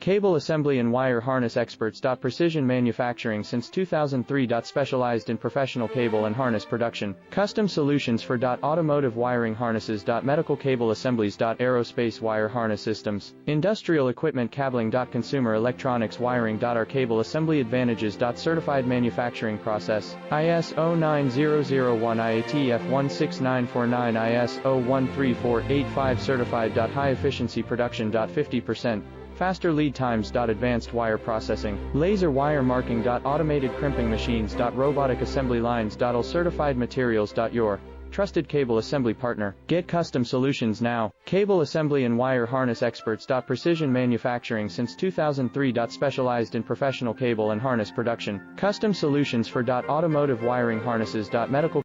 Cable assembly and wire harness experts. Precision manufacturing since 2003. Specialized in professional cable and harness production. Custom solutions for automotive wiring harnesses. Medical cable assemblies. Aerospace wire harness systems. Industrial equipment cabling. Consumer electronics wiring. Our cable assembly advantages. Certified manufacturing process. ISO 9001 IATF 16949 ISO 13485 certified. High efficiency production. 50%. Faster lead times. Advanced wire processing. Laser wire marking. Automated crimping machines. Robotic assembly lines. All certified materials. Your trusted cable assembly partner. Get custom solutions now. Cable assembly and wire harness experts. Precision manufacturing since 2003. Specialized in professional cable and harness production. Custom solutions for automotive wiring harnesses. Medical